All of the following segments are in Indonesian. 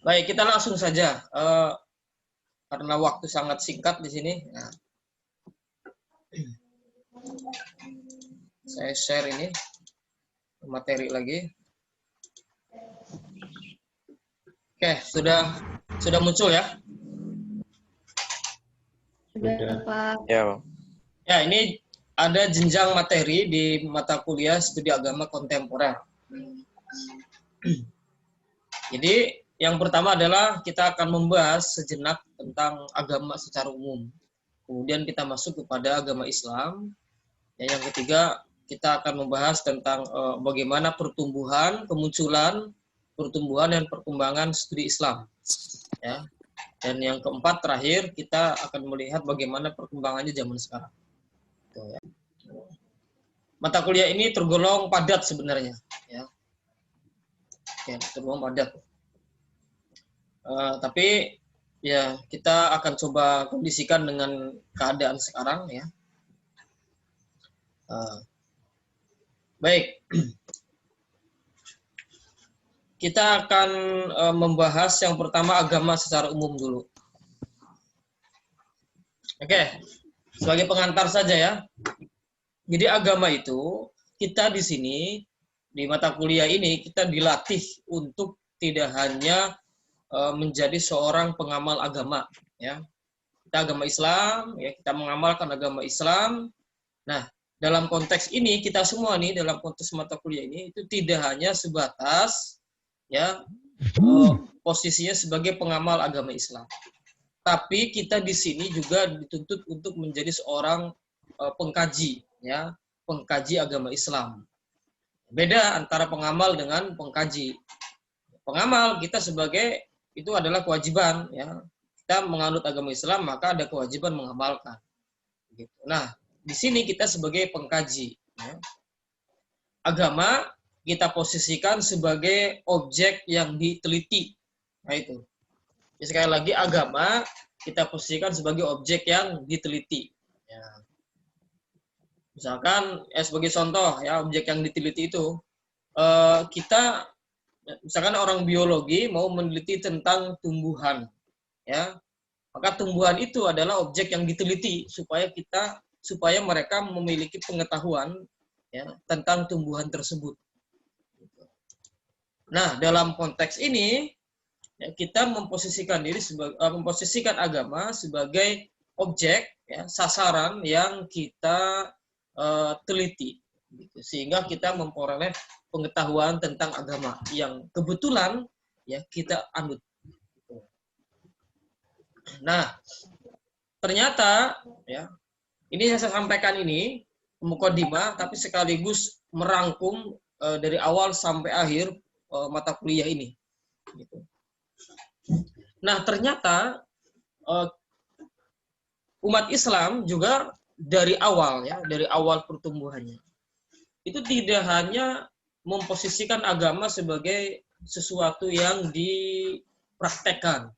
Baik, kita langsung saja. Karena waktu sangat singkat di sini. Nah, saya share ini materi lagi. Oke, sudah muncul ya? Sudah, Pak. Ya, Bang. Ya, ini ada jenjang materi di mata kuliah studi agama kontemporer. Jadi, yang pertama adalah kita akan membahas sejenak tentang agama secara umum. Kemudian kita masuk kepada agama Islam. Yang ketiga, kita akan membahas tentang bagaimana kemunculan, pertumbuhan dan perkembangan studi Islam. Ya. Dan yang keempat terakhir kita akan melihat bagaimana perkembangannya zaman sekarang. Tuh, ya. Mata kuliah ini tergolong padat sebenarnya. Ya. Oke, tergolong padat. Tapi ya kita akan coba kondisikan dengan keadaan sekarang ya. Baik. Kita akan membahas yang pertama agama secara umum dulu. Oke, sebagai pengantar saja ya. Jadi agama itu kita di sini di mata kuliah ini kita dilatih untuk tidak hanya menjadi seorang pengamal agama ya. Kita agama Islam ya, kita mengamalkan agama Islam. Nah, dalam konteks ini kita semua nih dalam konteks mata kuliah ini itu tidak hanya sebatas ya posisinya sebagai pengamal agama Islam. Tapi kita di sini juga dituntut untuk menjadi seorang pengkaji ya, pengkaji agama Islam. Beda antara pengamal dengan pengkaji. Pengamal kita sebagai itu adalah kewajiban ya. Kita menganut agama Islam maka ada kewajiban mengamalkan. Gitu. Nah, di sini kita sebagai pengkaji ya. Agama kita posisikan sebagai objek yang diteliti. Nah itu. Jadi, sekali lagi agama kita posisikan sebagai objek yang diteliti. Ya. Misalkan sebagai contoh ya objek yang diteliti itu kita misalkan orang biologi mau meneliti tentang tumbuhan ya. Maka tumbuhan itu adalah objek yang diteliti supaya mereka memiliki pengetahuan ya tentang tumbuhan tersebut. Nah, dalam konteks ini ya, kita memposisikan agama sebagai objek ya, sasaran yang kita teliti gitu. Sehingga kita memperoleh pengetahuan tentang agama yang kebetulan ya kita anut. Nah, ternyata ya ini yang saya sampaikan ini mukadimah tapi sekaligus merangkum dari awal sampai akhir mata kuliah ini. Gitu. Nah, ternyata umat Islam juga dari awal pertumbuhannya, itu tidak hanya memposisikan agama sebagai sesuatu yang dipraktekkan.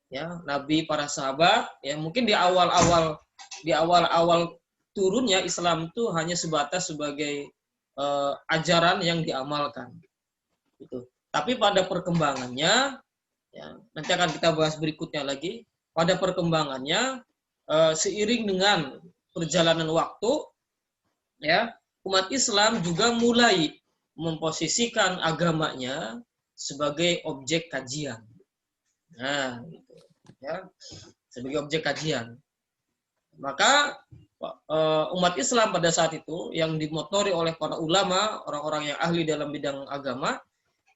Ya, Nabi, para sahabat, ya mungkin di awal-awal turunnya Islam itu hanya sebatas sebagai ajaran yang diamalkan. Gitu. Tapi pada perkembangannya, ya, nanti akan kita bahas berikutnya lagi. Pada perkembangannya, seiring dengan perjalanan waktu, ya, umat Islam juga mulai memposisikan agamanya sebagai objek kajian. Nah, gitu, ya, sebagai objek kajian. Maka umat Islam pada saat itu yang dimotori oleh para ulama, orang-orang yang ahli dalam bidang agama,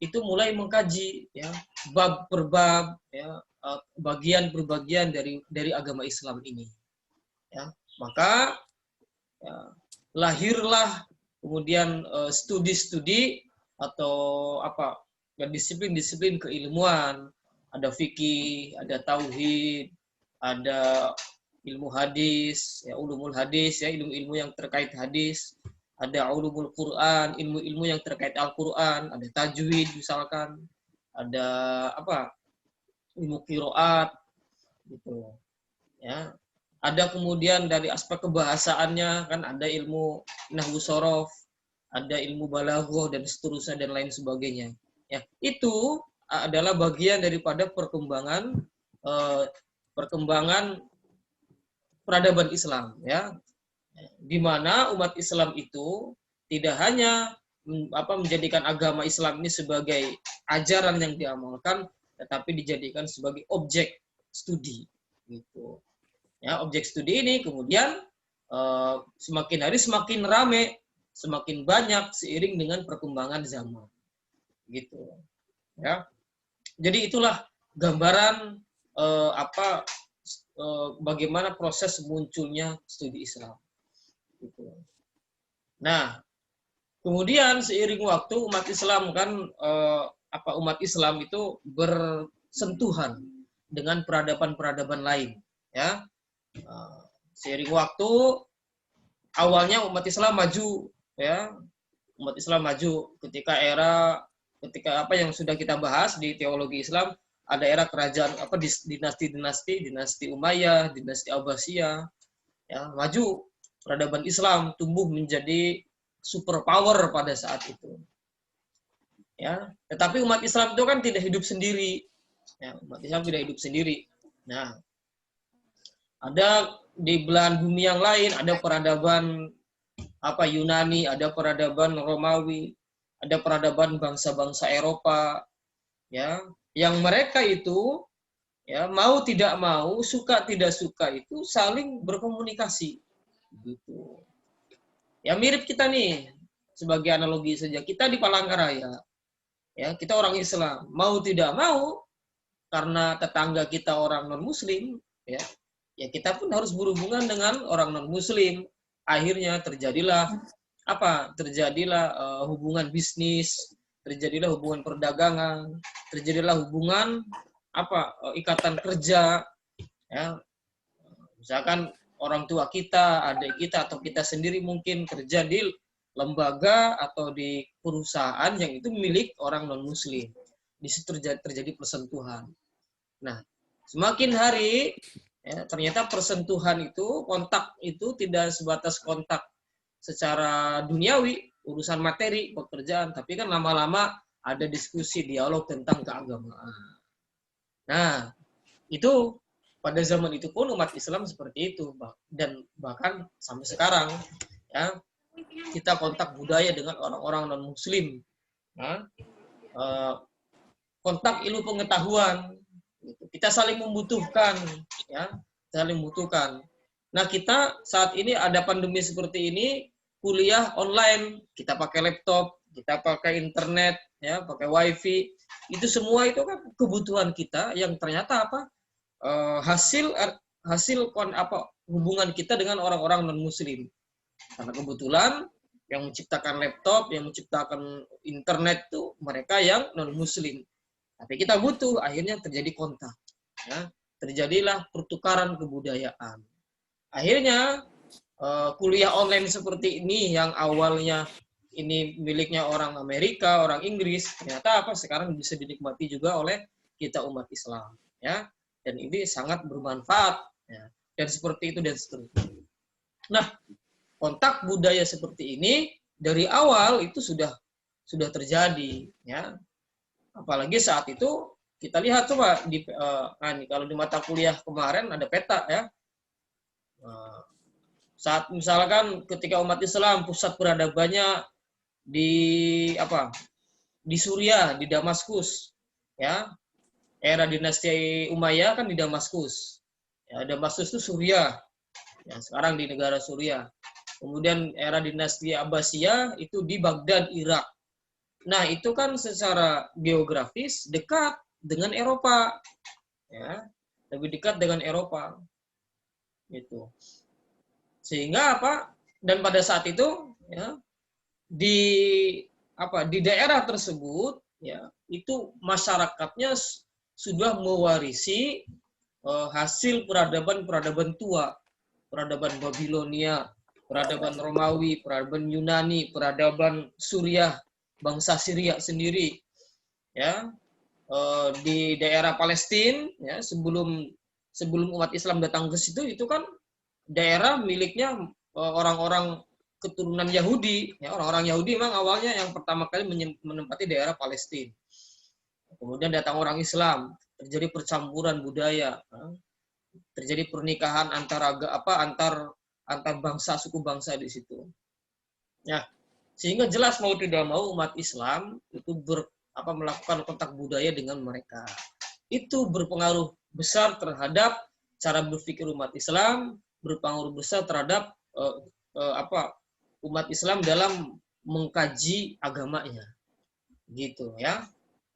itu mulai mengkaji ya bab per bab ya bagian per bagian dari agama Islam ini ya. Maka ya, lahirlah kemudian studi-studi atau disiplin-disiplin keilmuan, ada fikih, ada tauhid, ada ilmu hadis ya, ulumul hadis ya, ilmu-ilmu yang terkait hadis, ada ulumul Quran, ilmu-ilmu yang terkait Al-Quran, ada tajwid misalkan, ada ilmu qiraat gitu. Ya. Ada kemudian dari aspek kebahasaannya kan ada ilmu nahwu shorof, ada ilmu balaghah dan seterusnya dan lain sebagainya. Ya, itu adalah bagian daripada perkembangan perkembangan peradaban Islam, ya, di mana umat Islam itu tidak hanya menjadikan agama Islam ini sebagai ajaran yang diamalkan, tetapi dijadikan sebagai objek studi, gitu. Ya, objek studi ini kemudian semakin hari semakin rame, semakin banyak seiring dengan perkembangan zaman, gitu. Ya, jadi itulah gambaran bagaimana proses munculnya studi Islam. Gitu. Nah, kemudian seiring waktu umat Islam kan umat Islam itu bersentuhan dengan peradaban-peradaban lain, ya. Seiring waktu awalnya umat Islam maju, ya. Umat Islam maju ketika apa yang sudah kita bahas di teologi Islam, ada era kerajaan dinasti Umayyah, dinasti Abbasiyah, ya, maju peradaban Islam tumbuh menjadi superpower pada saat itu. Ya, tetapi umat Islam itu kan tidak hidup sendiri. Ya, umat Islam tidak hidup sendiri. Nah, ada di belahan bumi yang lain, ada peradaban Yunani, ada peradaban Romawi, ada peradaban bangsa-bangsa Eropa, ya, yang mereka itu, ya, mau tidak mau, suka tidak suka itu saling berkomunikasi, gitu. Ya, mirip kita nih, sebagai analogi saja, kita di Palangkaraya, ya, kita orang Islam, mau tidak mau, karena tetangga kita orang non Muslim, ya kita pun harus berhubungan dengan orang non Muslim. Akhirnya terjadilah hubungan bisnis, terjadilah hubungan perdagangan, terjadilah hubungan ikatan kerja, ya. Misalkan orang tua kita, adik kita, atau kita sendiri mungkin kerja di lembaga atau di perusahaan yang itu milik orang non Muslim. Di situ terjadi persentuhan. Nah, semakin hari, ya, ternyata persentuhan itu, kontak itu tidak sebatas kontak secara duniawi, urusan materi, pekerjaan, tapi kan lama-lama ada diskusi, dialog tentang keagamaan. Nah, itu pada zaman itu pun umat Islam seperti itu, dan bahkan sampai sekarang, ya, kita kontak budaya dengan orang-orang non Muslim, ya, kontak ilmu pengetahuan. Kita saling membutuhkan, ya, saling membutuhkan. Nah, kita saat ini ada pandemi seperti ini, kuliah online, kita pakai laptop, kita pakai internet, ya, pakai wifi, itu semua itu kan kebutuhan kita yang ternyata hasil hubungan kita dengan orang-orang non Muslim. Karena kebetulan yang menciptakan laptop, yang menciptakan internet itu mereka yang non Muslim. Tapi kita butuh, akhirnya terjadi kontak, ya, terjadilah pertukaran kebudayaan. Akhirnya kuliah online seperti ini yang awalnya ini miliknya orang Amerika, orang Inggris, ternyata sekarang bisa dinikmati juga oleh kita umat Islam, ya, dan ini sangat bermanfaat, ya, dan seperti itu dan seterusnya. Nah, kontak budaya seperti ini dari awal itu sudah terjadi, ya. Apalagi saat itu kita lihat coba kalau di mata kuliah kemarin ada peta, ya. Saat misalkan ketika umat Islam pusat peradabannya di Suriah, di Damaskus, ya. Era dinasti Umayyah kan di Damaskus. Ya, Damaskus itu Suriah. Ya, sekarang di negara Suriah. Kemudian era dinasti Abbasiyah itu di Baghdad, Irak. Nah, itu kan secara geografis dekat dengan Eropa, ya, lebih dekat dengan Eropa, gitu. Sehingga dan pada saat itu, ya, di daerah tersebut, ya, itu masyarakatnya sudah mewarisi hasil peradaban tua, peradaban Babilonia, peradaban Romawi, peradaban Yunani, peradaban Suriah, bangsa Syria sendiri, ya, di daerah Palestina, ya, sebelum umat Islam datang ke situ, itu kan daerah miliknya orang-orang keturunan Yahudi, ya, orang-orang Yahudi memang awalnya yang pertama kali menempati daerah Palestina. kemudian datang orang Islam, terjadi percampuran budaya, terjadi pernikahan antar bangsa, suku bangsa di situ. Ya, sehingga jelas mau tidak mau umat Islam itu melakukan kontak budaya dengan mereka. Itu berpengaruh besar terhadap cara berpikir umat Islam, berpengaruh besar terhadap umat Islam dalam mengkaji agamanya. Gitu ya.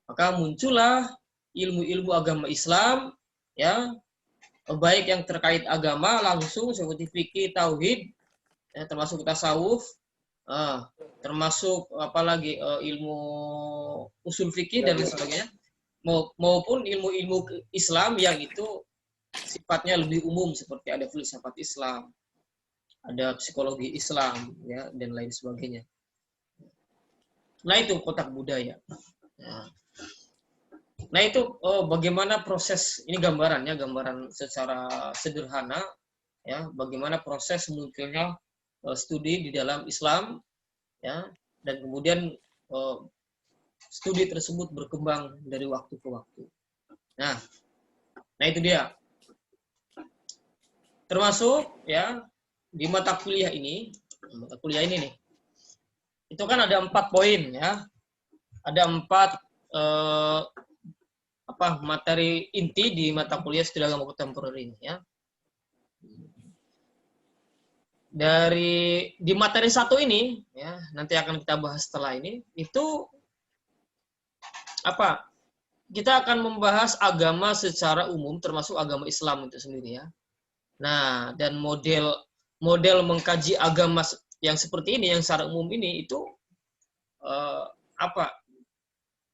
Maka muncullah ilmu-ilmu agama Islam, ya, baik yang terkait agama langsung seperti fikih, tauhid, ya, termasuk tasawuf, termasuk apalagi ilmu usul fikih dan lain sebagainya, maupun ilmu-ilmu Islam yang itu sifatnya lebih umum seperti ada filsafat Islam, ada psikologi Islam, ya, dan lain sebagainya. Nah itu kotak budaya. Nah itu bagaimana proses, ini gambaran secara sederhana, ya, bagaimana proses munculnya studi di dalam Islam, ya, dan kemudian studi tersebut berkembang dari waktu ke waktu. Nah itu dia. Termasuk ya di mata kuliah ini nih, itu kan ada 4 poin, ya, ada 4 materi inti di mata kuliah studi agama kontemporer ini, ya. Di materi 1 ini, ya, nanti akan kita bahas setelah ini, itu kita akan membahas agama secara umum termasuk agama Islam itu sendiri, ya. Nah, dan model mengkaji agama yang seperti ini, yang secara umum ini, itu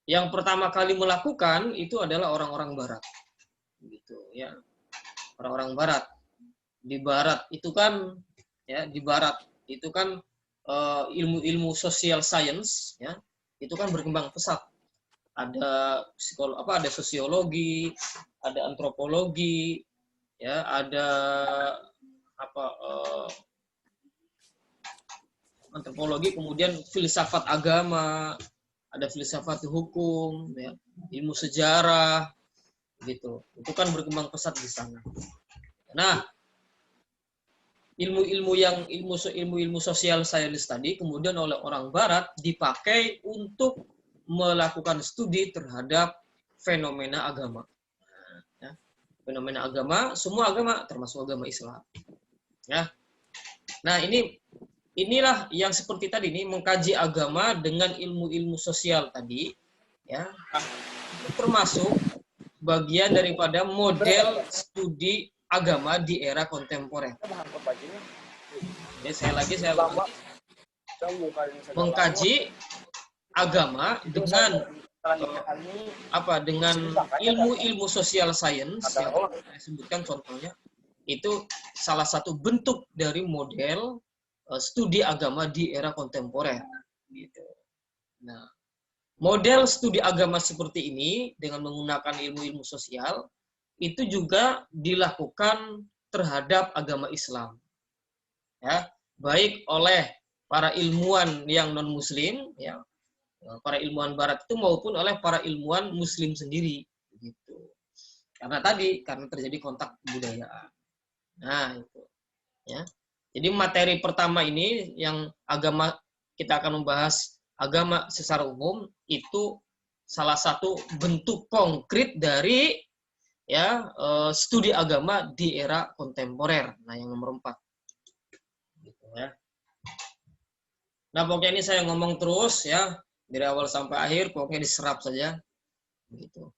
yang pertama kali melakukan itu adalah orang-orang Barat, gitu, ya. Orang-orang Barat di Barat itu kan, ya, di Barat itu kan ilmu-ilmu social science, ya, itu kan berkembang pesat. Ada ada sosiologi, ada antropologi, ya, ada antropologi, kemudian filsafat agama, ada filsafat hukum, ya, ilmu sejarah, gitu. Itu kan berkembang pesat di sana. Nah, ilmu sosial science tadi kemudian oleh orang Barat dipakai untuk melakukan studi terhadap fenomena agama. Ya. Fenomena agama, semua agama termasuk agama Islam. Ya. Nah, inilah yang seperti tadi nih, mengkaji agama dengan ilmu-ilmu sosial tadi, ya, termasuk bagian daripada model studi agama di era kontemporer. Jadi saya mengkaji agama dengan dengan ilmu-ilmu sosial science yang saya sebutkan contohnya, itu salah satu bentuk dari model studi agama di era kontemporer, gitu. Nah, model studi agama seperti ini dengan menggunakan ilmu-ilmu sosial itu juga dilakukan terhadap agama Islam, ya, baik oleh para ilmuwan yang non Muslim, ya, para ilmuwan Barat itu, maupun oleh para ilmuwan Muslim sendiri, gitu. Karena terjadi kontak kebudayaan. Nah itu, ya. Jadi materi pertama ini yang agama, kita akan membahas agama secara umum, itu salah satu bentuk konkret dari, ya, studi agama di era kontemporer. Nah, yang nomor 4. Gitu, ya. Nah, pokoknya ini saya ngomong terus, ya, dari awal sampai akhir, pokoknya diserap saja. Gitu.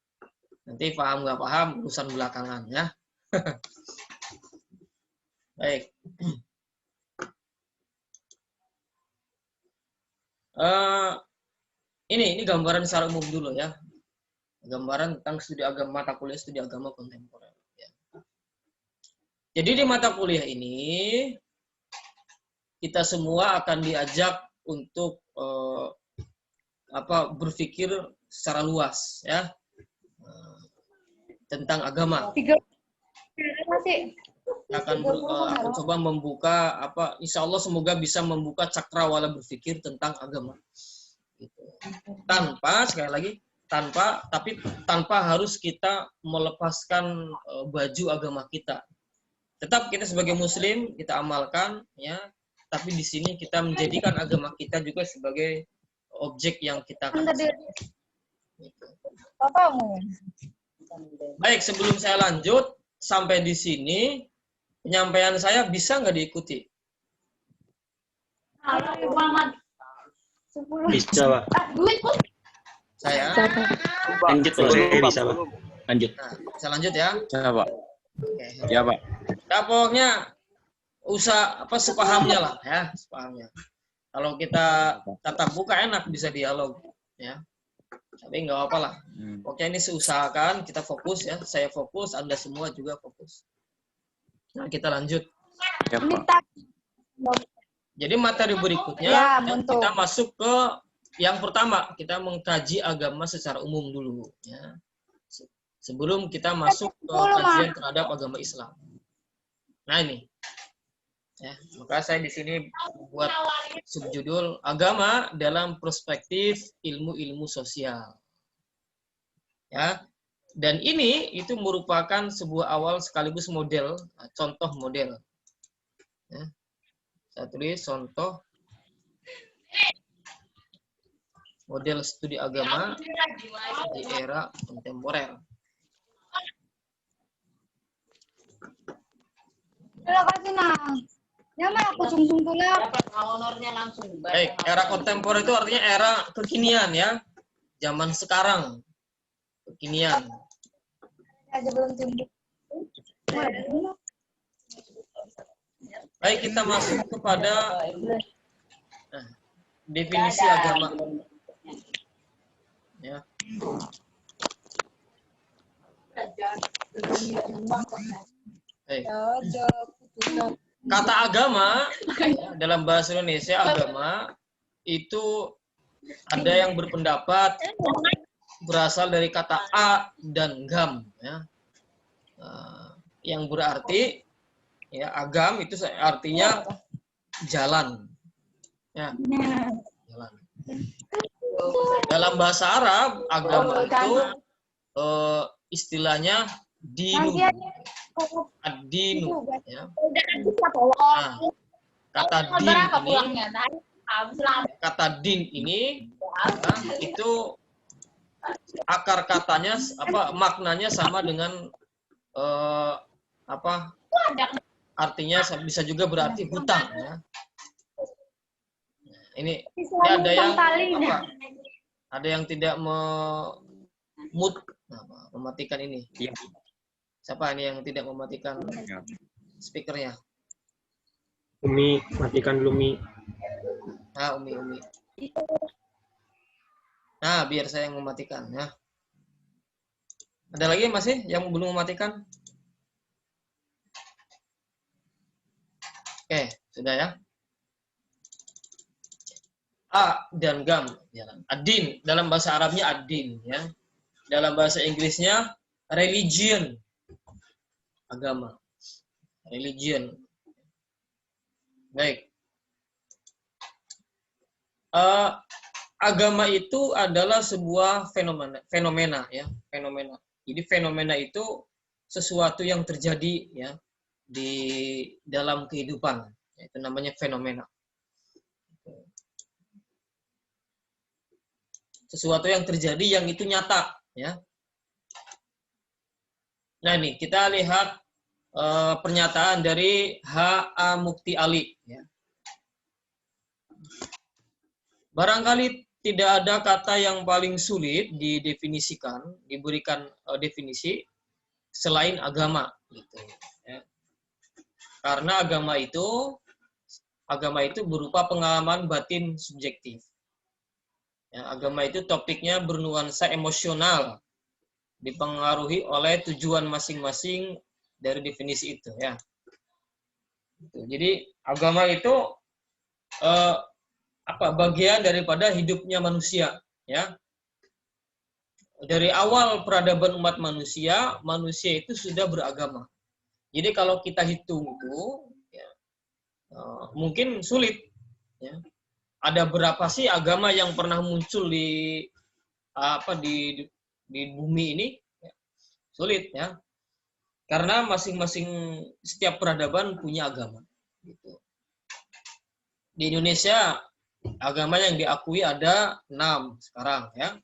Nanti paham nggak paham urusan belakangan, ya. Baik. Ini gambaran secara umum dulu, ya. Gambaran tentang studi agama, mata kuliah studi agama kontemporer. Ya. Jadi di mata kuliah ini kita semua akan diajak untuk berpikir secara luas, ya, tentang agama. Akan coba membuka insya Allah semoga bisa membuka cakrawala berpikir tentang agama. Gitu. Tanpa, sekali lagi, tanpa harus kita melepaskan baju agama kita. Tetap kita sebagai muslim kita amalkan ya, tapi di sini kita menjadikan agama kita juga sebagai objek yang kita akan. Baik, sebelum saya lanjut sampai di sini penyampaian saya bisa nggak diikuti? Bisa, Pak. Saya Lanjut, Pak. Saya bisa, Pak. Lanjut. nah, bisa lanjut ya. Ya, Pak. Oke. Ya, Pak. Ya, pokoknya sepahamnya lah ya, sepahamnya. Kalau kita tatap muka enak bisa dialog ya. Tapi nggak apa-apa lah. Oke, ini seusahakan kita fokus ya. Saya fokus, Anda semua juga fokus. Nah, kita lanjut. Ya, Pak. Jadi materi berikutnya Ya, kita masuk ke yang pertama, kita mengkaji agama secara umum dulu ya. Sebelum kita masuk ke kajian terhadap agama Islam. Nah, ini. Ya, maka saya di sini buat subjudul agama dalam perspektif ilmu-ilmu sosial. Ya. Dan ini itu merupakan sebuah awal sekaligus model, contoh model. Ya. Saya tulis contoh model studi agama di era kontemporer. Terima kasih, Nang. Ya, Mak, aku sungsung tulang. Dapat honornya langsung. Baik, era kontemporer itu artinya era kekinian ya. Zaman sekarang. Kekinian. Aja belum timbul. Baik, kita masuk kepada definisi agama. Ya. Baik. Kata agama dalam bahasa Indonesia, agama itu ada yang berpendapat berasal dari kata a dan gam ya. Yang berarti ya agam itu artinya jalan ya, jalan. Dalam bahasa Arab agama itu istilahnya dinu, ad-dinu ya. Nah, kata din ini itu akar katanya maknanya sama dengan artinya bisa juga berarti hutang ya. Ini ada yang ada yang tidak mematikan ini. Iya. Siapa ini yang tidak mematikan speakernya? Umi, matikan dulu, Umi. Nah, Umi. Nah, biar saya yang mematikan ya. Ada lagi masih yang belum mematikan? Oke, sudah ya. A dan gam. Ad-din dalam bahasa Arabnya ad-din ya. Dalam bahasa Inggrisnya religion. Agama. Religion. Baik. Agama itu adalah sebuah fenomena ya, fenomena. Jadi fenomena itu sesuatu yang terjadi ya di dalam kehidupan. Itu namanya fenomena. Sesuatu yang terjadi yang itu nyata ya. Nah, ini kita lihat pernyataan dari H.A. Mukti Ali ya. Barangkali tidak ada kata yang paling sulit didefinisikan, diberikan definisi selain agama gitu ya. Karena agama itu berupa pengalaman batin subjektif. Ya, agama itu topiknya bernuansa emosional, dipengaruhi oleh tujuan masing-masing dari definisi itu ya. Jadi agama itu bagian daripada hidupnya manusia ya. Dari awal peradaban umat manusia itu sudah beragama. Jadi kalau kita hitung itu ya, mungkin sulit ya. Ada berapa sih agama yang pernah muncul di di bumi ini ya, sulit ya. Karena masing-masing setiap peradaban punya agama. Gitu. Di Indonesia agama yang diakui ada 6 sekarang ya.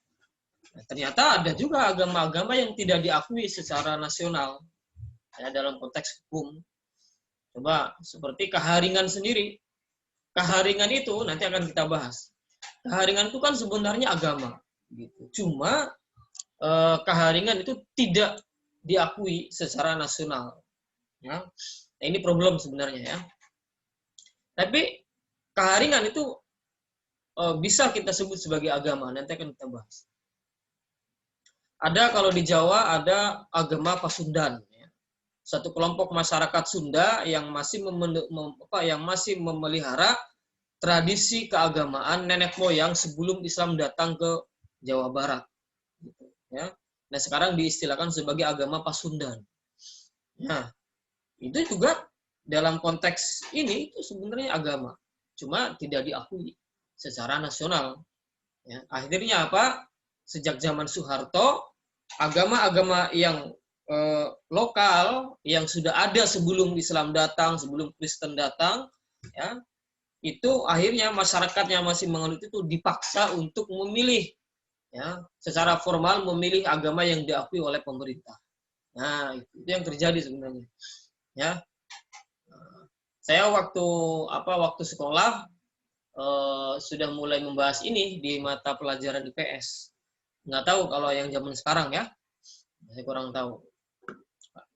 Nah, ternyata ada juga agama-agama yang tidak diakui secara nasional ya, dalam konteks hukum. Coba seperti keharingan sendiri. Keharingan itu nanti akan kita bahas. Keharingan itu kan sebenarnya agama. Gitu. Cuma keharingan itu tidak diakui secara nasional. Ya. Nah, ini problem sebenarnya ya. Tapi keharingan itu bisa kita sebut sebagai agama. Nanti akan kita bahas. Ada kalau di Jawa ada agama Pasundan. Ya. Satu kelompok masyarakat Sunda yang masih memelihara tradisi keagamaan nenek moyang sebelum Islam datang ke Jawa Barat. Gitu, ya. Nah, sekarang diistilahkan sebagai agama Pasundan. Nah, itu juga dalam konteks ini itu sebenarnya agama. Cuma tidak diakui secara nasional. Ya. Akhirnya apa? Sejak zaman Soeharto, agama-agama yang lokal, yang sudah ada sebelum Islam datang, sebelum Kristen datang, ya, itu akhirnya masyarakat yang masih menganut itu dipaksa untuk memilih. Ya, secara formal memilih agama yang diakui oleh pemerintah. Nah, itu yang terjadi sebenarnya. Ya, saya waktu sekolah sudah mulai membahas ini di mata pelajaran IPS. Nggak tahu kalau yang zaman sekarang ya, saya kurang tahu.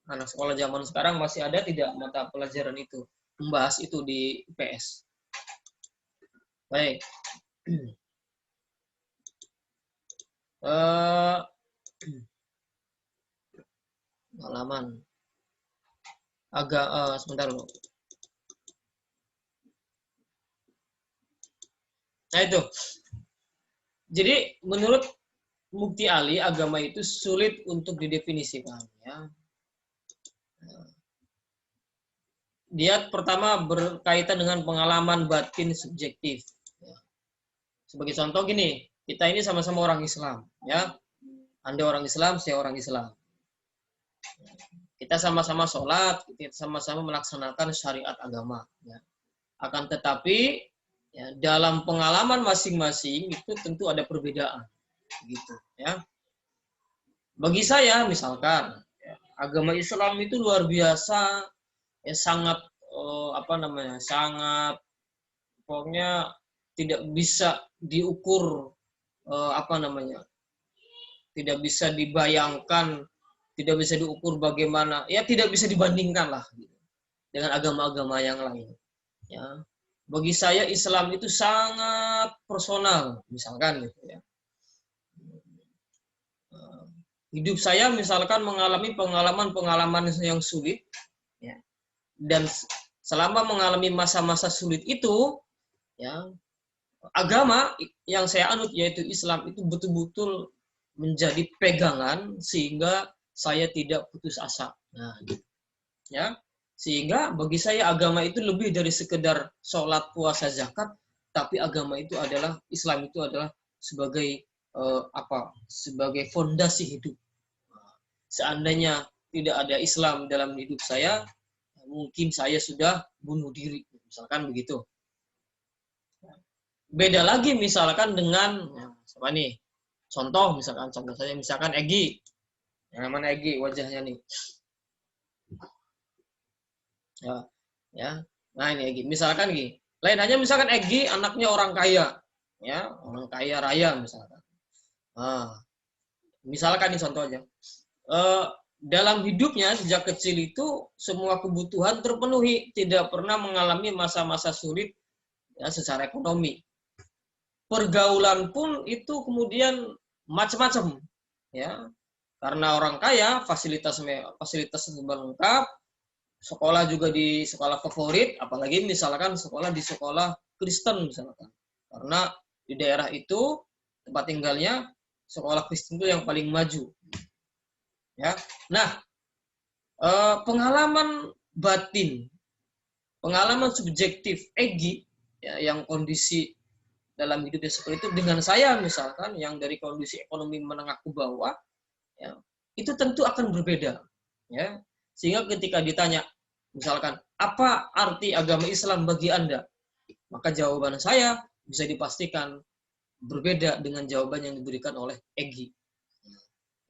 Anak sekolah zaman sekarang masih ada tidak mata pelajaran itu membahas itu di IPS. Baik. Halaman agak sebentar loh. Nah itu. Jadi menurut Mukti Ali agama itu sulit untuk didefinisikan ya. Dia pertama berkaitan dengan pengalaman batin subjektif. Ya. Sebagai contoh gini, kita ini sama-sama orang Islam ya. Anda orang Islam, saya orang Islam. Kita sama-sama sholat, kita sama-sama melaksanakan syariat agama. Ya. Akan tetapi, ya, dalam pengalaman masing-masing itu tentu ada perbedaan, gitu. Ya. Bagi saya, misalkan, ya, agama Islam itu luar biasa, ya, sangat sangat, pokoknya tidak bisa diukur, tidak bisa dibayangkan, tidak bisa diukur bagaimana, ya tidak bisa dibandingkan lah gitu, dengan agama-agama yang lain. Ya, bagi saya Islam itu sangat personal, misalkan gitu ya. Hidup saya misalkan mengalami pengalaman-pengalaman yang sulit, ya, dan selama mengalami masa-masa sulit itu, ya, agama yang saya anut yaitu Islam itu betul-betul menjadi pegangan sehingga saya tidak putus asa. Nah, ya, sehingga bagi saya agama itu lebih dari sekedar sholat, puasa, zakat, tapi agama itu adalah, Islam itu adalah sebagai sebagai fondasi hidup. Seandainya tidak ada Islam dalam hidup saya, mungkin saya sudah bunuh diri, misalkan begitu. Beda lagi misalkan dengan apa nih? Contoh saya misalkan Egi. Yang mana Egi wajahnya nih. Ya. Nah, ini Egi. Misalkan Egi. Lain hanya misalkan Egi anaknya orang kaya. Ya, orang kaya raya misalkan. Nah, misalkan ini contoh aja. Dalam hidupnya sejak kecil itu semua kebutuhan terpenuhi, tidak pernah mengalami masa-masa sulit ya secara ekonomi. Pergaulan pun itu kemudian macam-macam, ya. Karena orang kaya, fasilitas lengkap, sekolah juga di sekolah favorit, apalagi misalkan sekolah di sekolah Kristen misalkan. Karena di daerah itu tempat tinggalnya sekolah Kristen itu yang paling maju. Ya. Nah, pengalaman batin, pengalaman subjektif Egi ya, yang kondisi dalam hidupnya seperti itu dengan saya misalkan yang dari kondisi ekonomi menengah ke bawah, ya, itu tentu akan berbeda, ya. Sehingga ketika ditanya misalkan apa arti agama Islam bagi Anda, maka jawaban saya bisa dipastikan berbeda dengan jawaban yang diberikan oleh Egy.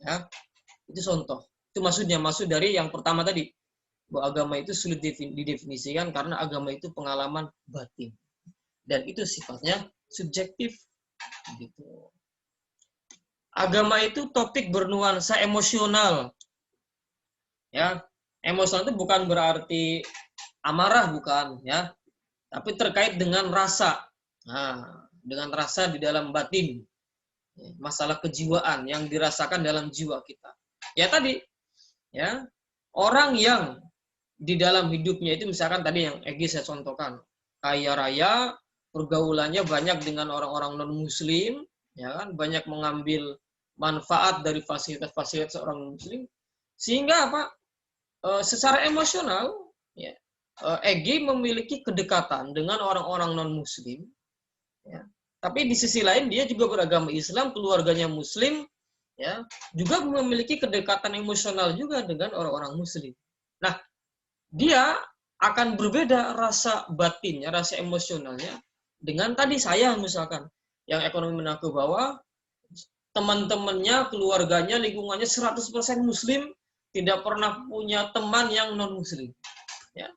Ya, itu contoh. Itu maksud dari yang pertama tadi, bahwa agama itu sulit didefinisikan karena agama itu pengalaman batin dan itu sifatnya subjektif. Gitu. Agama itu topik bernuansa emosional. Ya, emosional itu bukan berarti amarah, bukan, ya, tapi terkait dengan rasa. Nah, dengan rasa di dalam batin, masalah kejiwaan yang dirasakan dalam jiwa kita. Ya tadi, ya, orang yang di dalam hidupnya itu misalkan tadi yang Egy saya contohkan, kaya raya, pergaulannya banyak dengan orang-orang non-muslim, ya kan, banyak mengambil manfaat dari fasilitas-fasilitas orang muslim, sehingga apa? Secara emosional, ya, Egy memiliki kedekatan dengan orang-orang non-muslim, ya. Tapi di sisi lain dia juga beragama Islam, keluarganya muslim, ya, juga memiliki kedekatan emosional juga dengan orang-orang muslim. Nah, dia akan berbeda rasa batinnya, rasa emosionalnya dengan tadi saya misalkan yang ekonomi menengah ke bawah, teman-temannya, keluarganya, lingkungannya 100% muslim, tidak pernah punya teman yang non-muslim. Ya.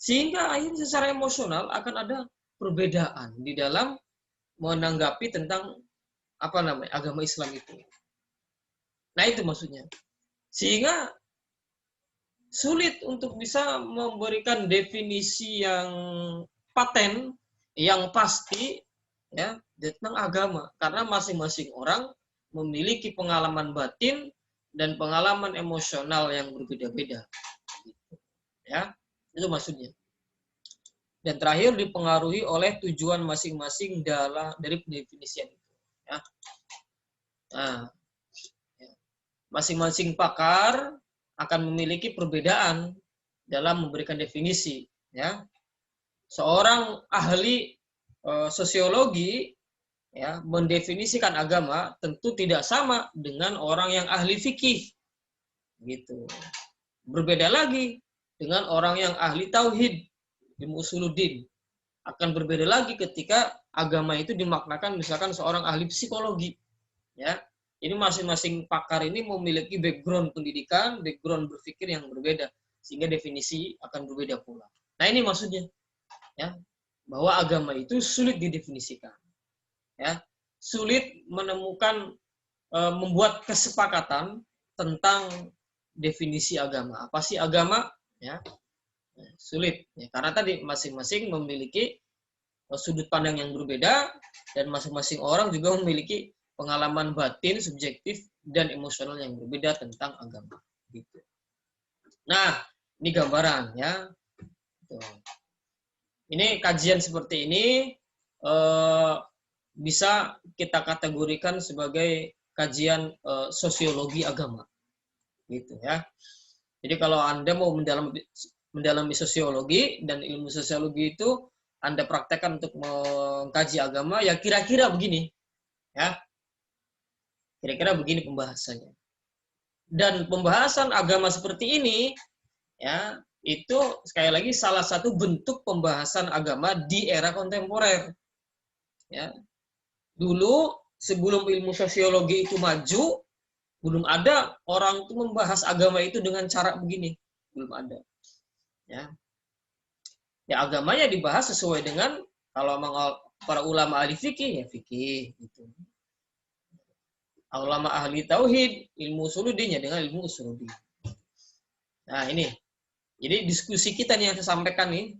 Sehingga akhirnya secara emosional akan ada perbedaan di dalam menanggapi tentang agama Islam itu. Nah, itu maksudnya. Sehingga sulit untuk bisa memberikan definisi yang paten, yang pasti, ya, tentang agama, karena masing-masing orang memiliki pengalaman batin dan pengalaman emosional yang berbeda-beda. Ya, itu maksudnya. Dan terakhir dipengaruhi oleh tujuan masing-masing dari pendefinisian itu. Ya. Nah, masing-masing pakar akan memiliki perbedaan dalam memberikan definisi. Ya. Seorang ahli sosiologi, ya, mendefinisikan agama tentu tidak sama dengan orang yang ahli fikih. Gitu. Berbeda lagi dengan orang yang ahli tauhid, ilmu usuluddin. Akan berbeda lagi ketika agama itu dimaknakan misalkan seorang ahli psikologi. Ya. Ini masing-masing pakar ini memiliki background pendidikan, background berpikir yang berbeda, sehingga definisi akan berbeda pula. Nah, ini maksudnya, ya, bahwa agama itu sulit didefinisikan, ya, sulit menemukan, membuat kesepakatan tentang definisi agama. Apa sih agama? Ya, sulit, ya, karena tadi masing-masing memiliki sudut pandang yang berbeda dan masing-masing orang juga memiliki pengalaman batin, subjektif, dan emosional yang berbeda tentang agama. Gitu. Nah, ini gambaran, ya. Ini kajian seperti ini bisa kita kategorikan sebagai kajian sosiologi agama. Gitu, ya. Jadi kalau Anda mau mendalami sosiologi dan ilmu sosiologi itu Anda praktekkan untuk mengkaji agama, ya kira-kira begini, ya. Kira-kira begini pembahasannya. Dan pembahasan agama seperti ini, ya, itu sekali lagi salah satu bentuk pembahasan agama di era kontemporer. Ya. Dulu sebelum ilmu sosiologi itu maju, belum ada orang itu membahas agama itu dengan cara begini, belum ada. Ya, ya agamanya dibahas sesuai dengan kalau para ulama ahli fikih, ya fikih, gitu. Ulama ahli tauhid, ilmu usuluddin, ya dengan ilmu usuluddin. Nah, ini. Jadi diskusi kita nih yang saya sampaikan nih,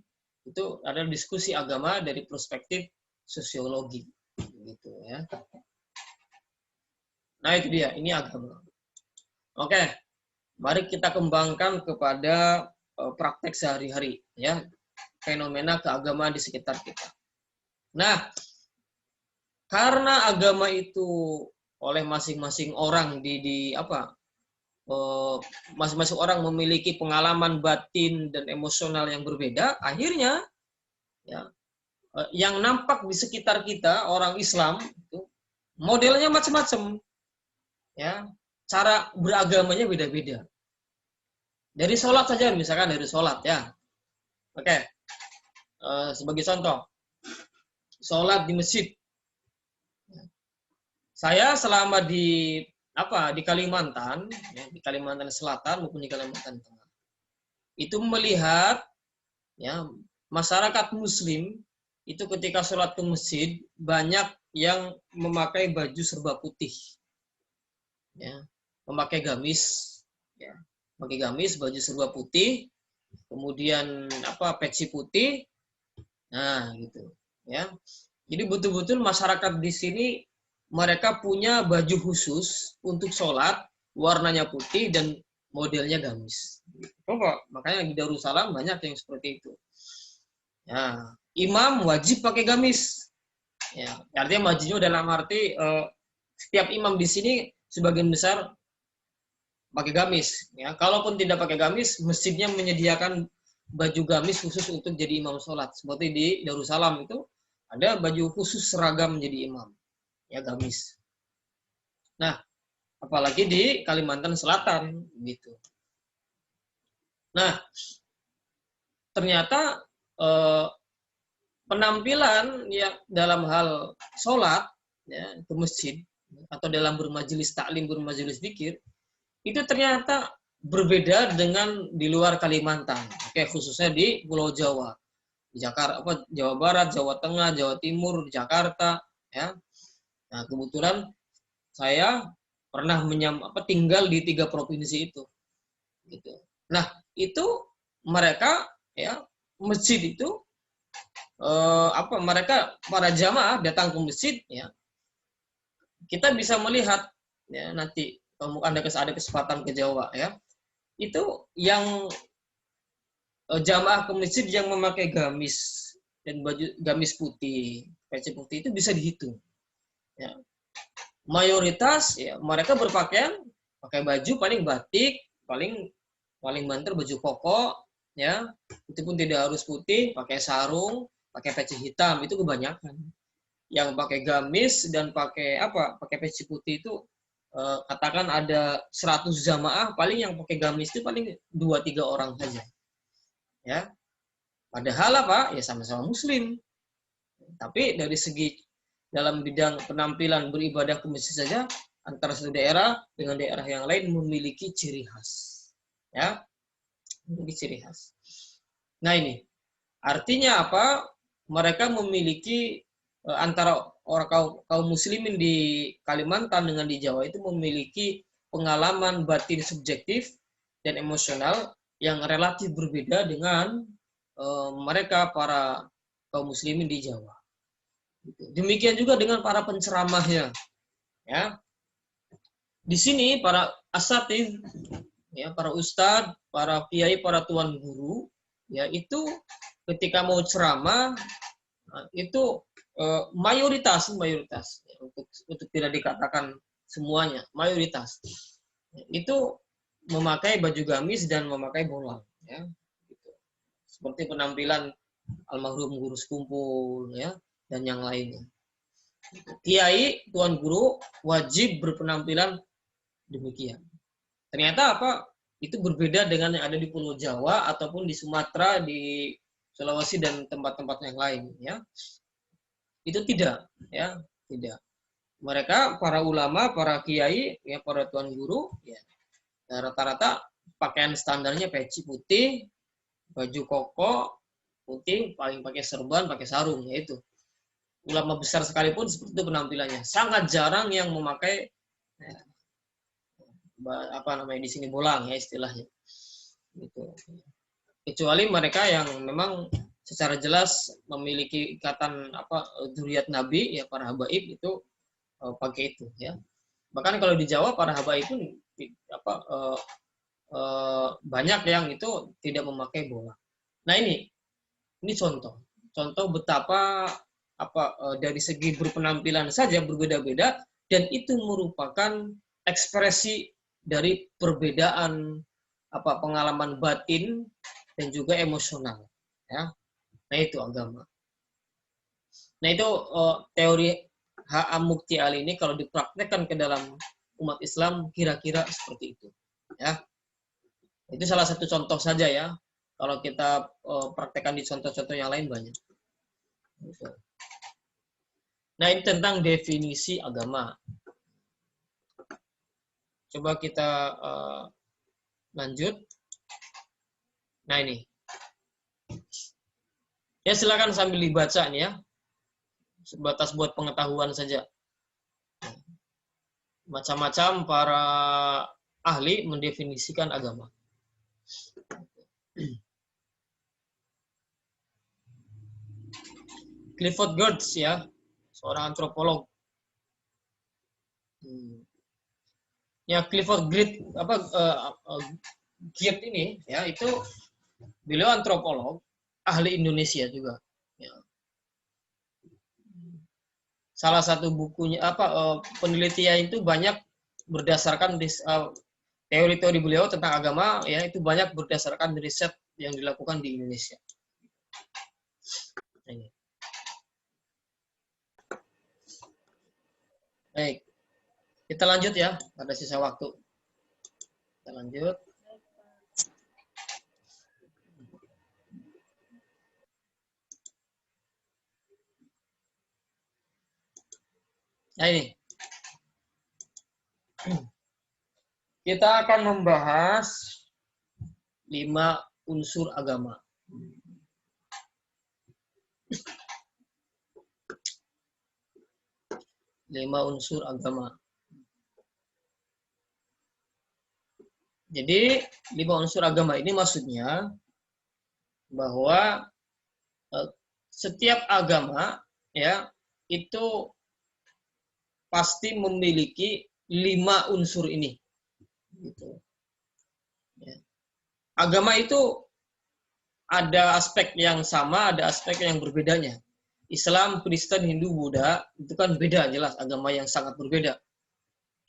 itu adalah diskusi agama dari perspektif sosiologi. Gitu, ya. Nah, itu dia, ini agama. Oke. Mari kita kembangkan kepada praktek sehari-hari, ya. Fenomena keagamaan di sekitar kita. Nah, karena agama itu oleh masing-masing orang masing-masing orang memiliki pengalaman batin dan emosional yang berbeda, akhirnya, ya, yang nampak di sekitar kita orang Islam itu modelnya macam-macam, ya, cara beragamanya beda-beda. Dari sholat saja, misalkan dari sholat, ya, oke. Sebagai contoh, sholat di masjid. Saya selama di Kalimantan, ya, di Kalimantan Selatan maupun di Kalimantan Tengah, itu melihat, ya, masyarakat Muslim itu ketika sholat ke masjid banyak yang memakai baju serba putih, ya, memakai gamis, ya, memakai gamis, baju serba putih, kemudian peci putih, nah gitu, ya. Jadi betul-betul masyarakat di sini mereka punya baju khusus untuk sholat, warnanya putih dan modelnya gamis. Coba, makanya di Darussalam banyak yang seperti itu. Ya, imam wajib pakai gamis. Ya, artinya wajibnya dalam arti setiap imam di sini sebagian besar pakai gamis. Ya, kalaupun tidak pakai gamis, masjidnya menyediakan baju gamis khusus untuk jadi imam sholat. Seperti di Darussalam itu ada baju khusus seragam menjadi imam, ya, gamis. Nah, apalagi di Kalimantan Selatan gitu. Nah, ternyata penampilan ya dalam hal sholat, ya, ke masjid atau dalam bermajelis taklim, bermajelis zikir itu ternyata berbeda dengan di luar Kalimantan. Oke, khususnya di Pulau Jawa, di Jakarta, Jawa Barat, Jawa Tengah, Jawa Timur, di Jakarta, ya. Nah, kebetulan saya pernah tinggal di 3 provinsi itu, gitu. Nah, itu mereka, ya, masjid itu mereka para jamaah datang ke masjid, ya, kita bisa melihat, ya, nanti kalau ada kesempatan ke Jawa, ya, itu yang jamaah ke masjid yang memakai gamis dan baju gamis putih, peci putih itu bisa dihitung, ya. Mayoritas, ya, mereka berpakaian pakai baju paling batik, paling banter baju koko, ya, itu pun tidak harus putih, pakai sarung, pakai peci hitam, itu kebanyakan. Yang pakai gamis dan pakai peci putih itu katakan ada 100 jamaah, paling yang pakai gamis itu paling 2-3 orang saja, ya. Padahal ya sama-sama muslim, tapi dari segi dalam bidang penampilan beribadah ke masjid saja antara satu daerah dengan daerah yang lain memiliki ciri khas, ya, memiliki ciri khas. Nah, ini artinya apa? Mereka memiliki antara kaum muslimin di Kalimantan dengan di Jawa itu memiliki pengalaman batin subjektif dan emosional yang relatif berbeda dengan mereka para kaum muslimin di Jawa. Demikian juga dengan para penceramahnya, ya. Di sini para asatidz, ya, para ustadz, para kiai, para tuan guru, ya, itu ketika mau ceramah itu mayoritas ya, untuk tidak dikatakan semuanya, mayoritas itu memakai baju gamis dan memakai bolang, ya, gitu. Seperti penampilan almarhum guru sekumpul, ya, dan yang lainnya. Kiai, tuan guru wajib berpenampilan demikian. Ternyata itu berbeda dengan yang ada di Pulau Jawa ataupun di Sumatera, di Sulawesi dan tempat-tempat yang lain, ya. Itu tidak, ya, tidak. Mereka para ulama, para kiai, ya, para tuan guru, ya, rata-rata pakaian standarnya peci putih, baju koko putih, paling pakai serban, pakai sarung, yaitu. Ulama besar sekalipun seperti itu penampilannya. Sangat jarang yang memakai di sini bolang, ya, istilahnya. Gitu. Kecuali mereka yang memang secara jelas memiliki ikatan dzurriyyat Nabi, ya, para habaib itu pakai itu, ya. Bahkan kalau di Jawa para habaib pun banyak yang itu tidak memakai bolang. Nah, ini contoh betapa dari segi berpenampilan saja berbeda-beda, dan itu merupakan ekspresi dari perbedaan pengalaman batin dan juga emosional, ya. Nah, itu agama. Nah itu teori H.A. Mukti Ali ini kalau dipraktekkan ke dalam umat Islam kira-kira seperti itu. Ya, itu salah satu contoh saja ya. Kalau kita praktekkan di contoh-contoh yang lain banyak. Nah ini tentang definisi agama. Coba kita lanjut. Nah ini. Ya silakan sambil dibaca nih ya. Sebatas buat pengetahuan saja. Macam-macam para ahli mendefinisikan agama. Clifford Geertz ya, seorang antropolog. Ya Clifford Geertz ini ya itu beliau antropolog, ahli Indonesia juga. Ya. Salah satu bukunya penelitian itu banyak berdasarkan teori-teori beliau tentang agama ya itu banyak berdasarkan riset yang dilakukan di Indonesia. Ini. Baik, kita lanjut ya, ada sisa waktu. Kita lanjut. Nah ini. Kita akan membahas 5 unsur agama. Jadi 5 unsur agama ini maksudnya bahwa setiap agama ya itu pasti memiliki 5 unsur ini. Gitu. Ya. Agama itu ada aspek yang sama, ada aspek yang berbedanya. Islam, Kristen, Hindu, Buddha itu kan beda jelas, agama yang sangat berbeda.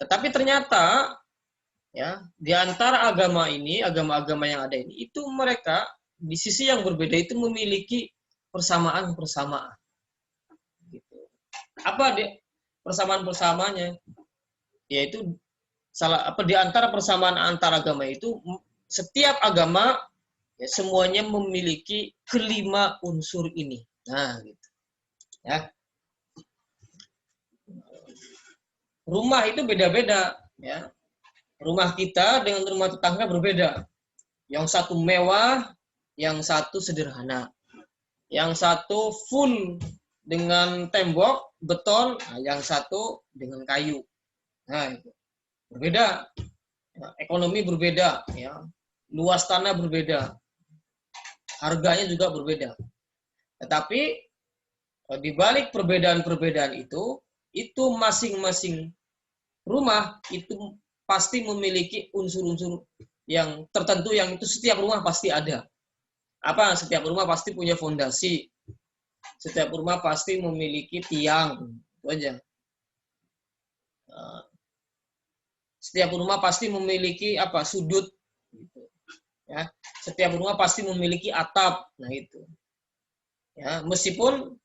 Tetapi ternyata ya di antara agama ini, agama-agama yang ada ini, itu mereka di sisi yang berbeda itu memiliki persamaan-persamaan. Gitu. Apa persamaan-persamaannya? Yaitu di antara persamaan antar agama itu setiap agama ya, semuanya memiliki kelima unsur ini. Nah, gitu. Ya. Rumah itu beda-beda, ya. Rumah kita dengan rumah tetangga berbeda. Yang satu mewah, yang satu sederhana. Yang satu full dengan tembok, beton, nah, yang satu dengan kayu. Nah, itu. Berbeda. Ya, ekonomi berbeda, ya. Luas tanah berbeda. Harganya juga berbeda. Tetapi di balik perbedaan-perbedaan itu masing-masing rumah itu pasti memiliki unsur-unsur yang tertentu yang itu setiap rumah pasti ada. Apa? Setiap rumah pasti punya fondasi. Setiap rumah pasti memiliki tiang. Itu aja. Setiap rumah pasti memiliki sudut. Ya. Setiap rumah pasti memiliki atap. Nah itu. Ya, meskipun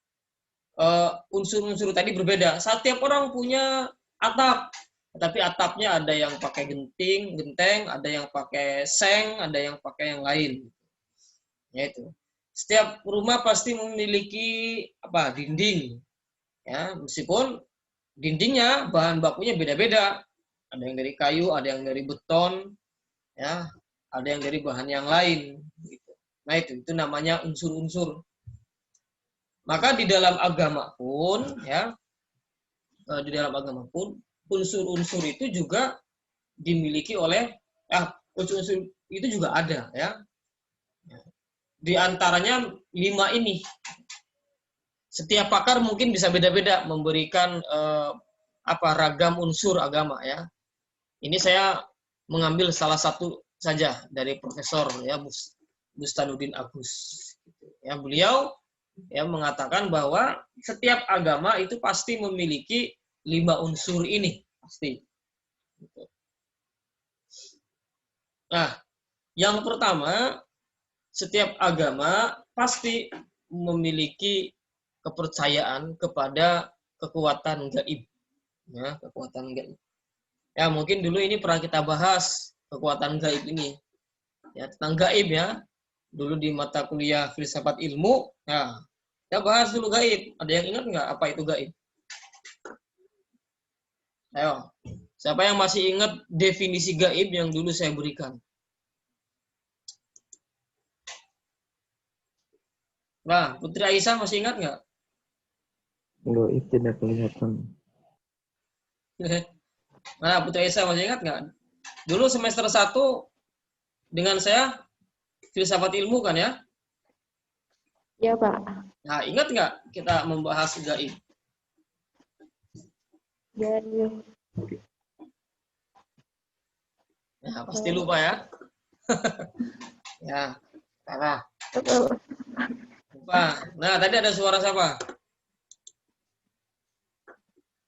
unsur-unsur tadi berbeda. Setiap orang punya atap, tapi atapnya ada yang pakai genteng, ada yang pakai seng, ada yang pakai yang lain. Yaitu. Setiap rumah pasti memiliki dinding. Ya, meskipun dindingnya bahan bakunya beda-beda. Ada yang dari kayu, ada yang dari beton, ya, ada yang dari bahan yang lain. Gitu. Nah itu namanya unsur-unsur. Maka di dalam agama pun, ya, unsur-unsur itu juga dimiliki oleh, unsur-unsur itu juga ada, ya. Di antaranya 5 ini. Setiap pakar mungkin bisa beda-beda memberikan ragam unsur agama, ya. Ini saya mengambil salah satu saja dari Profesor ya Bustanuddin Agus. Ya, beliau ya mengatakan bahwa setiap agama itu pasti memiliki 5 unsur ini pasti. Nah, yang pertama, setiap agama pasti memiliki kepercayaan kepada kekuatan gaib. Ya, kekuatan gaib. Ya, mungkin dulu ini pernah kita bahas kekuatan gaib ini. Ya, tentang gaib ya. Dulu di mata kuliah filsafat ilmu, ya, kita bahas dulu gaib. Ada yang ingat nggak apa itu gaib? Ayo, siapa yang masih ingat definisi gaib yang dulu saya berikan? Nah, Putri Aisyah masih ingat nggak? Gaib tidak kelihatan. Nah, Putri Aisyah masih ingat nggak? Dulu semester 1 dengan saya filsafat ilmu kan ya? Ya, Pak. Nah, ingat nggak kita membahas gaib? Ya, ya. Ya, pasti lupa ya. Ya, salah. Lupa. Nah, tadi ada suara siapa?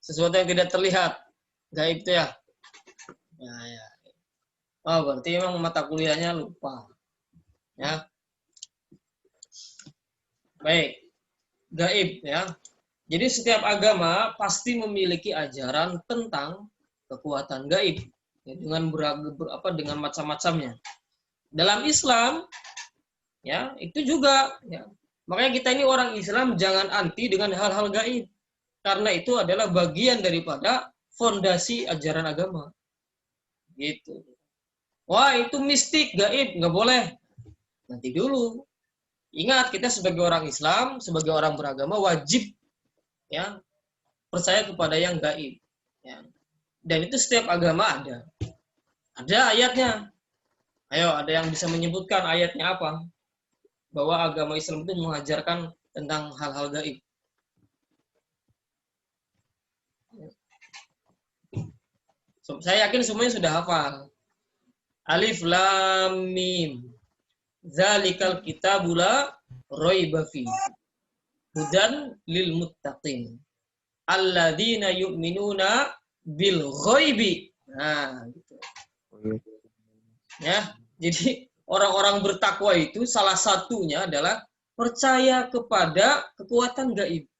Sesuatu yang tidak terlihat. Gaib itu ya. Nah, ya. Oh, berarti memang mata kuliahnya lupa. Ya. Baik. Gaib ya. Jadi setiap agama pasti memiliki ajaran tentang kekuatan gaib ya, dengan dengan macam-macamnya. Dalam Islam ya, itu juga ya. Makanya kita ini orang Islam jangan anti dengan hal-hal gaib. Karena itu adalah bagian daripada fondasi ajaran agama. Gitu. Wah, itu mistik, gaib, nggak boleh. Nanti dulu. Ingat, kita sebagai orang Islam, sebagai orang beragama wajib ya percaya kepada yang gaib. Ya. Dan itu setiap agama ada. Ada ayatnya. Ayo, ada yang bisa menyebutkan ayatnya apa? Bahwa agama Islam itu mengajarkan tentang hal-hal gaib. Saya yakin semuanya sudah hafal. Alif Lam Mim. Dzalikal kitabul la raiba fihi. Hudan lil muttaqin. Alladzina yu'minuna bil ghaibi. Nah, gitu. Ya, jadi orang-orang bertakwa itu salah satunya adalah percaya kepada kekuatan gaib.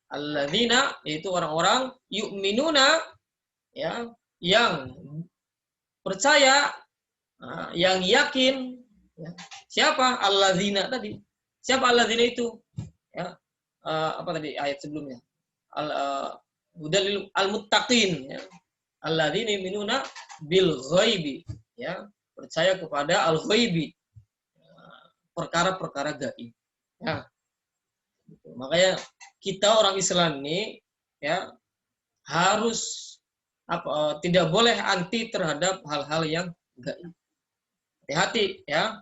Alladzina yaitu orang-orang yu'minuna ya, yang percaya, yang yakin. Ya. Siapa alladzina tadi? Siapa alladzina itu? Ya. Apa tadi ayat sebelumnya? Hudal al-muttaqin ya. Alladzina yu'minuna bil ghaibi ya, percaya kepada al-ghaibi. Perkara-perkara gaib. Ya. Makanya kita orang Islam ini ya harus tidak boleh anti terhadap hal-hal yang gaib. Hati-hati ya.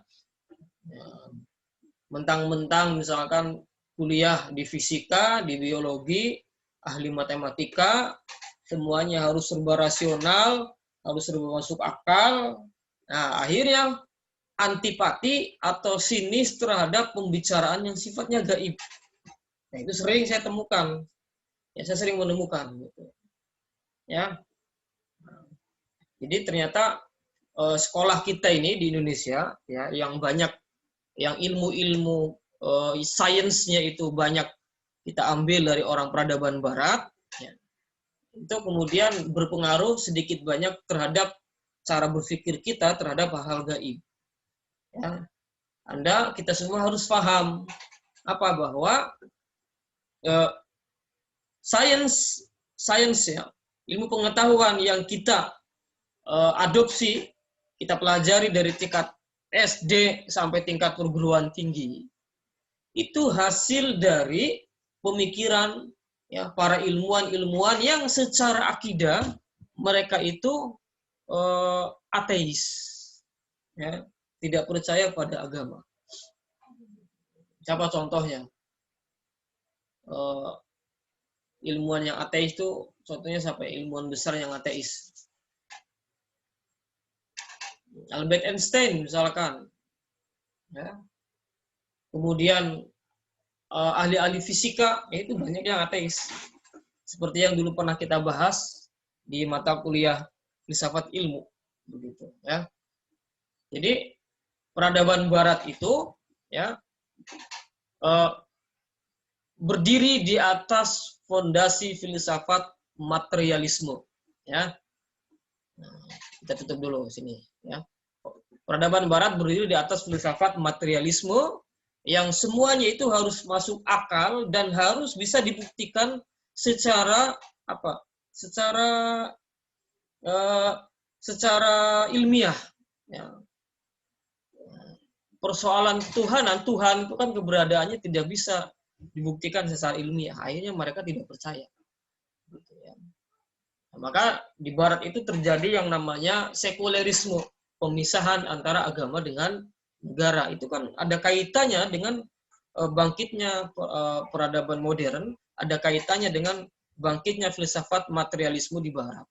Mentang-mentang misalkan kuliah di fisika, di biologi, ahli matematika, semuanya harus serba rasional, harus serba masuk akal. Nah, akhirnya antipati atau sinis terhadap pembicaraan yang sifatnya gaib. Nah, itu sering saya temukan. Ya, saya sering menemukan gitu. Ya. Jadi ternyata sekolah kita ini di Indonesia ya, yang banyak yang ilmu-ilmu sainsnya itu banyak kita ambil dari orang peradaban barat ya. Itu kemudian berpengaruh sedikit banyak terhadap cara berpikir kita terhadap hal-hal gaib. Ya. Kita semua harus paham bahwa sains ya, ilmu pengetahuan yang kita adopsi, kita pelajari dari tingkat SD sampai tingkat perguruan tinggi, itu hasil dari pemikiran ya para ilmuwan yang secara akidah mereka itu ateis, ya, tidak percaya pada agama. Siapa contohnya? Ilmuwan yang ateis itu contohnya siapa? Ilmuwan besar yang ateis. Albert Einstein misalkan. Ya. Kemudian ahli-ahli fisika itu banyak yang ateis. Seperti yang dulu pernah kita bahas di mata kuliah filsafat ilmu, begitu ya. Jadi peradaban barat itu ya berdiri di atas fondasi filsafat materialisme. Ya, nah, kita tutup dulu sini. Ya, peradaban Barat berdiri di atas filsafat materialisme yang semuanya itu harus masuk akal dan harus bisa dibuktikan secara apa? Secara ilmiah. Ya. Persoalan Tuhan itu kan keberadaannya tidak bisa dibuktikan secara ilmiah. Akhirnya mereka tidak percaya. Gitu ya. Nah, maka di Barat itu terjadi yang namanya sekulerisme, pemisahan antara agama dengan negara. Itu kan ada kaitannya dengan bangkitnya peradaban modern, ada kaitannya dengan bangkitnya filsafat materialisme di Barat.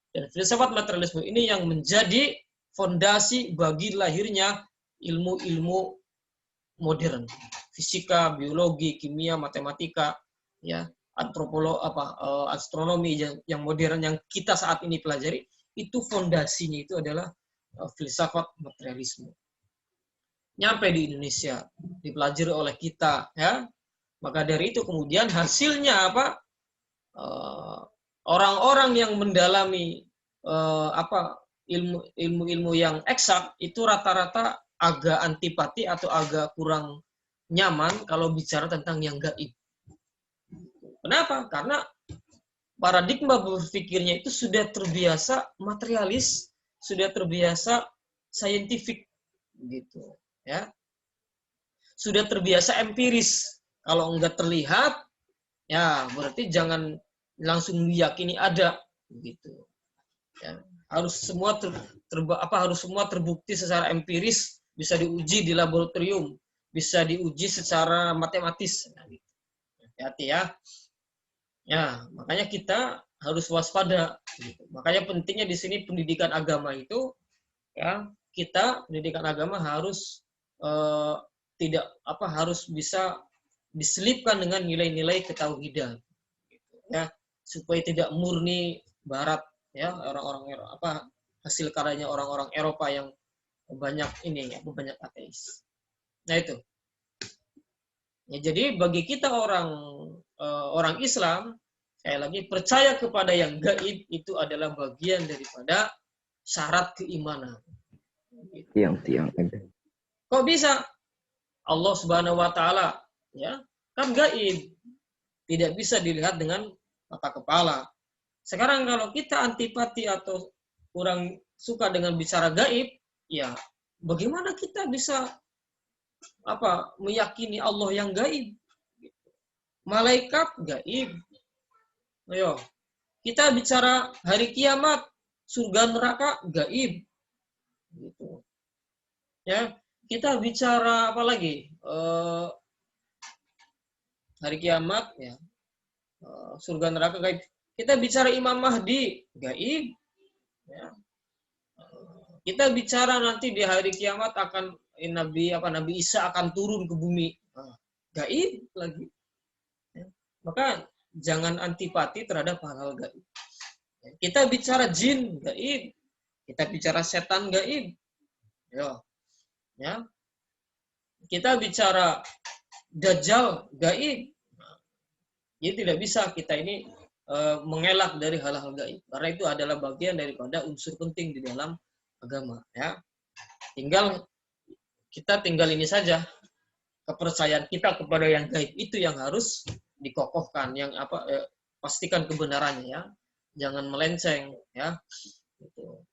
Dan filsafat materialisme ini yang menjadi fondasi bagi lahirnya ilmu-ilmu modern, fisika, biologi, kimia, matematika, ya, astronomi yang modern yang kita saat ini pelajari, itu fondasinya itu adalah filsafat materialisme. Nyampe di Indonesia, dipelajari oleh kita, ya. Maka dari itu kemudian hasilnya apa? Orang-orang yang mendalami ilmu-ilmu yang eksak itu rata-rata agak antipati atau agak kurang nyaman kalau bicara tentang yang gaib. Kenapa? Karena paradigma berpikirnya itu sudah terbiasa materialis, sudah terbiasa scientific, gitu, ya. Sudah terbiasa empiris. Kalau enggak terlihat, ya berarti jangan langsung diyakini ada, gitu. Ya, harus semua harus semua terbukti secara empiris, bisa diuji di laboratorium, bisa diuji secara matematis. Nah, gitu. Hati-hati ya. Ya, makanya kita harus waspada. Gitu. Makanya pentingnya di sini pendidikan agama itu, ya, kita pendidikan agama harus harus bisa diselipkan dengan nilai-nilai ketauhidan, gitu, ya, supaya tidak murni Barat, ya, orang-orang hasil karyanya orang-orang Eropa yang banyak banyak ateis. Nah itu. Ya, jadi bagi kita orang Islam, sekali lagi percaya kepada yang gaib itu adalah bagian daripada syarat keimanan. Tiang-tiang ada. Kok bisa? Allah Subhanahu wa taala, ya, kan gaib. Tidak bisa dilihat dengan mata kepala. Sekarang kalau kita antipati atau kurang suka dengan bicara gaib, ya bagaimana kita bisa meyakini Allah yang gaib? Malaikat gaib. Ayo, kita bicara hari kiamat, surga neraka gaib. Gitu. Ya, kita bicara apa lagi? Hari kiamat, ya, surga neraka gaib. Kita bicara Imam Mahdi gaib. Ya. Kita bicara nanti di hari kiamat akan Nabi Isa akan turun ke bumi. Gaib lagi. Ya. Maka jangan antipati terhadap hal-hal gaib. Ya. Kita bicara jin gaib. Kita bicara setan gaib. Ya. Kita bicara dajjal gaib. Jadi tidak bisa kita ini mengelak dari hal-hal gaib. Karena itu adalah bagian daripada unsur penting di dalam agama. Ya. Kita tinggal ini saja, kepercayaan kita kepada yang gaib itu yang harus dikokohkan, yang pastikan kebenarannya, ya, jangan melenceng, ya. Gitu.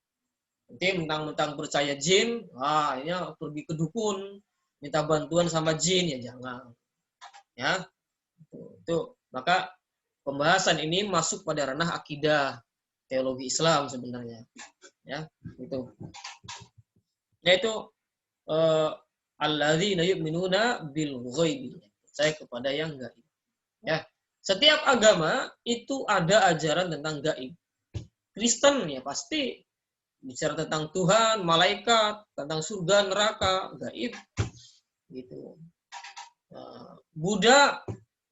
Nanti mentang-mentang percaya jin, ini pergi ke dukun, minta bantuan sama jin, ya jangan, ya. Itu maka pembahasan ini masuk pada ranah akidah teologi Islam sebenarnya, ya, itu. Yaitu alladzina yu'minuna bil ghaibi, percaya kepada yang gaib. Ya, setiap agama itu ada ajaran tentang gaib. Kristen ya pasti bicara tentang Tuhan, malaikat, tentang surga, neraka, gaib, gitu. Buddha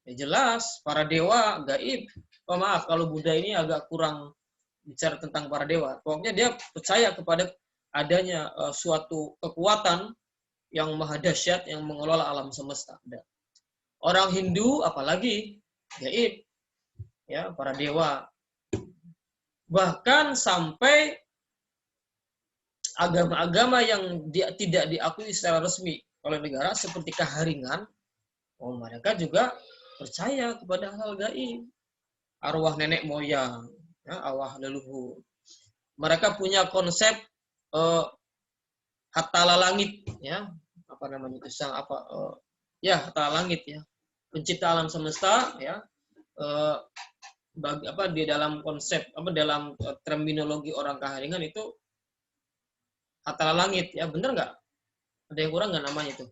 ya jelas, para dewa gaib. Maaf kalau Buddha ini agak kurang bicara tentang para dewa. Pokoknya dia percaya kepada adanya suatu kekuatan yang maha dahsyat yang mengelola alam semesta. Orang Hindu apalagi gaib, ya, para dewa. Bahkan sampai agama-agama yang tidak diakui secara resmi oleh negara seperti Kaharingan, mereka juga percaya kepada hal gaib, arwah nenek moyang, ya, arwah leluhur. Mereka punya konsep hatala langit, ya, apa namanya itu, ya, hatala langit, ya, pencipta alam semesta, ya, di dalam konsep dalam terminologi orang Kaharingan itu hatala langit, ya, bener nggak? Ada yang kurang nggak namanya itu?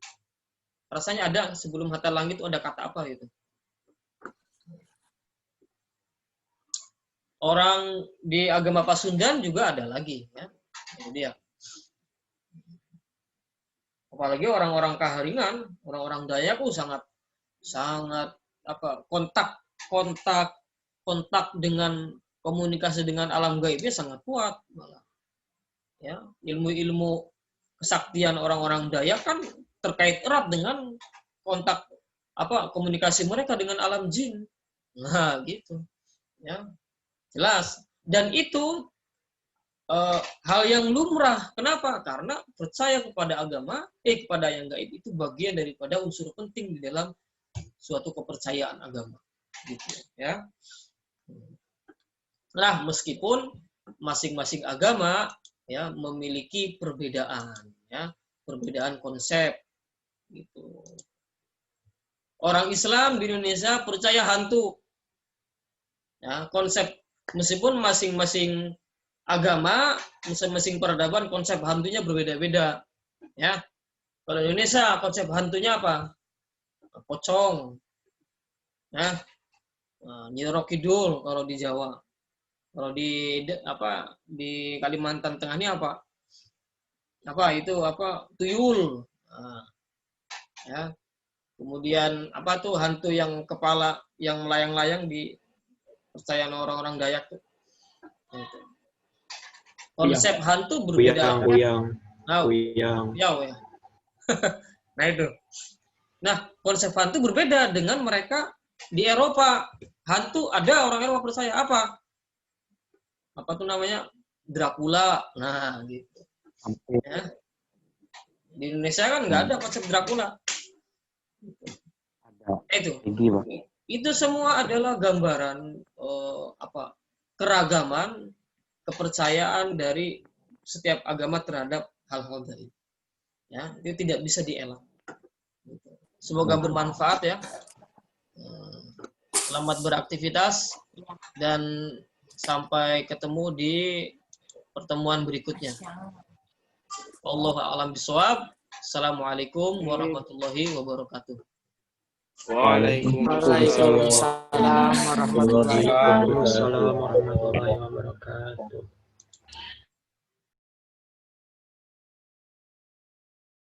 Rasanya ada sebelum hatala langit itu ada kata apa gitu? Orang di agama Pasundan juga ada lagi, ya. Itu dia. Apalagi orang-orang Kaharingan, orang-orang Dayak sangat kontak dengan komunikasi dengan alam gaibnya sangat kuat malah. Ya, ilmu-ilmu kesaktian orang-orang Dayak kan terkait erat dengan komunikasi mereka dengan alam jin. Nah, gitu. Ya. Jelas. Dan itu hal yang lumrah. Kenapa? Karena percaya kepada agama, kepada yang gaib itu bagian daripada unsur penting di dalam suatu kepercayaan agama. Gitu, ya. Nah, meskipun masing-masing agama, ya, memiliki perbedaan, ya, perbedaan konsep, gitu. Orang Islam di Indonesia percaya hantu, ya, konsep, meskipun masing-masing agama, masing-masing peradaban konsep hantunya berbeda-beda, ya. Kalau di Indonesia konsep hantunya apa? Pocong, ya, Nyi Roro Kidul kalau di Jawa. Kalau di Kalimantan Tengah ini apa? Tuyul. Nah, ya. Kemudian hantu yang kepala yang melayang-layang di percayaan orang-orang Dayak tuh. Gitu. Konsep hantu berbeda. Uyang. Ya. Nah itu. Nah, konsep hantu berbeda dengan mereka di Eropa. Hantu ada orang Eropa percaya apa? Apa tuh namanya? Dracula. Nah, gitu. Ya. Di Indonesia kan nggak ada konsep Dracula. Itu. Itu semua adalah gambaran keragaman kepercayaan dari setiap agama terhadap hal-hal gaib. Ya, itu tidak bisa dielak. Semoga bermanfaat, ya. Selamat beraktivitas dan sampai ketemu di pertemuan berikutnya. Wallahu a'lam bishawab. Assalamualaikum warahmatullahi wabarakatuh. Waalaikumsalam warahmatullahi wabarakatuh. Waalaikumsalam warahmatullahi wabarakatuh.